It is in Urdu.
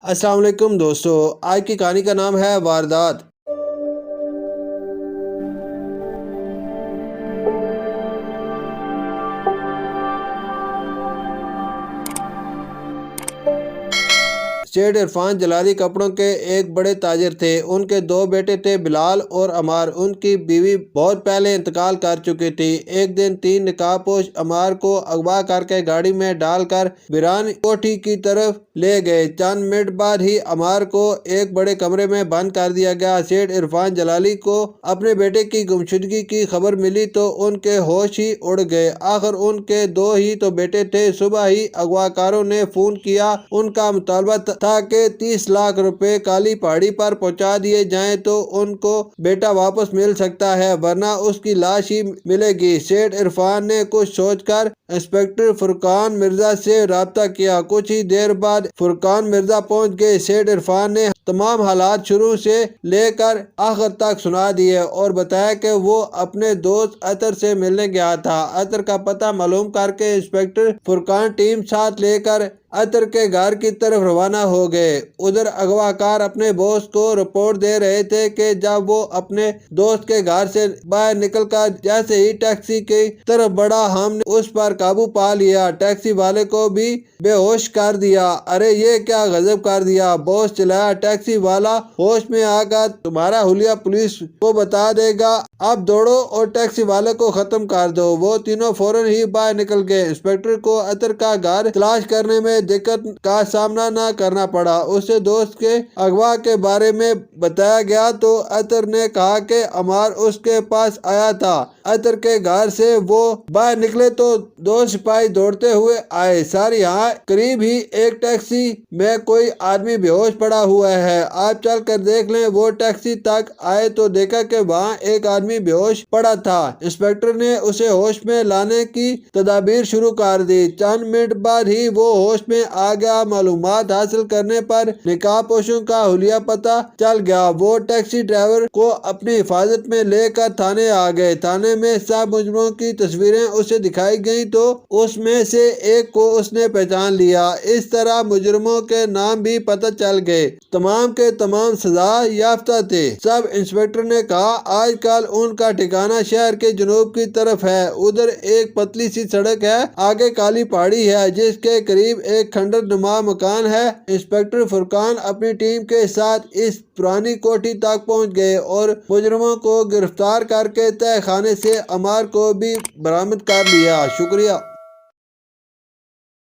السلام علیکم دوستو، آج کی کہانی کا نام ہے واردات۔ سیٹھ عرفان جلالی کپڑوں کے ایک بڑے تاجر تھے۔ ان کے دو بیٹے تھے، بلال اور عمار۔ ان کی بیوی بہت پہلے انتقال کر چکی تھی۔ ایک دن تین نقاب پوش عمار کو اغوا کر کے گاڑی میں ڈال کر ویران کوٹھی کی طرف لے گئے۔ چند منٹ بعد ہی عمار کو ایک بڑے کمرے میں بند کر دیا گیا۔ سیٹھ عرفان جلالی کو اپنے بیٹے کی گمشدگی کی خبر ملی تو ان کے ہوش ہی اڑ گئے۔ آخر ان کے دو ہی تو بیٹے تھے۔ صبح ہی اغوا کاروں نے فون کیا۔ ان کا مطالبہ تھا کہ 30 لاکھ روپے کالی پہاڑی پر پہنچا دیے جائیں تو ان کو بیٹا واپس مل سکتا ہے، ورنہ اس کی لاش ہی ملے گی۔ سیٹھ عرفان نے کچھ سوچ کر انسپکٹر فرقان مرزا سے رابطہ کیا۔ کچھ ہی دیر بعد فرقان مرزا پہنچ گئے۔ سیٹھ عرفان نے تمام حالات شروع سے لے کر آخر تک سنا دیے اور بتایا کہ وہ اپنے دوست عطر سے ملنے گیا تھا۔ عطر کا پتہ معلوم کر کے انسپکٹر فرقان ٹیم ساتھ لے کر عطر کے گھر کی طرف روانہ ہو گئے۔ ادھر اغوا کار اپنے باس کو رپورٹ دے رہے تھے کہ جب وہ اپنے دوست کے گھر سے باہر نکل کر جیسے ہی ٹیکسی کی طرف بڑھا، ہم نے اس پر قابو پا لیا، ٹیکسی والے کو بھی بے ہوش کر دیا۔ ارے یہ کیا غضب کر دیا، باس چلایا۔ ٹیکسی والا ہوش میں آ گیا، تمہارا حلیہ پولیس کو بتا دے گا، اب دوڑو اور ٹیکسی والے کو ختم کر دو۔ وہ تینوں فوراً ہی باہر نکل گئے۔ انسپکٹر کو عطر کا گھر تلاش کرنے میں دقت کا سامنا نہ کرنا پڑا۔ اسے دوست کے اغوا کے بارے میں بتایا گیا تو عطر نے کہا کہ عمار اس کے پاس آیا تھا۔ عطر کے گھر سے وہ باہر نکلے تو دو سپاہی دوڑتے ہوئے آئے۔ سر یہاں قریب ہی ایک ٹیکسی میں کوئی آدمی بے ہوش پڑا ہوا ہے، آپ چل کر دیکھ لیں۔ وہ ٹیکسی تک آئے تو دیکھا کہ وہاں ایک آدمی بے ہوش پڑا تھا۔ انسپکٹر نے اسے ہوش میں لانے کی تدابیر شروع کر دی۔ چند منٹ بعد ہی وہ ہوش میں آ گیا۔ معلومات حاصل کرنے پر نقاب پوشوں کا حلیہ پتہ چل گیا۔ وہ ٹیکسی ڈرائیور کو اپنی حفاظت میں لے کر تھانے آ گئے۔ تھانے میں سب مجرموں کی تصویریں اسے دکھائی گئیں تو اس میں سے ایک کو اس نے پہچان لیا۔ اس طرح مجرموں کے نام بھی پتہ چل گئے۔ تمام کے تمام سزا یافتہ تھے۔ سب انسپکٹر نے کہا آج کل ان کا ٹھکانہ شہر کے جنوب کی طرف ہے۔ ادھر ایک پتلی سی سڑک ہے، آگے کالی پہاڑی ہے جس کے قریب ایک کھنڈر نما مکان ہے۔ انسپکٹر فرقان اپنی ٹیم کے ساتھ اس پرانی کوٹھی تک پہنچ گئے اور مجرموں کو گرفتار کر کے تہہ خانے سے عمار کو بھی برآمد کر لیا۔ شکریہ۔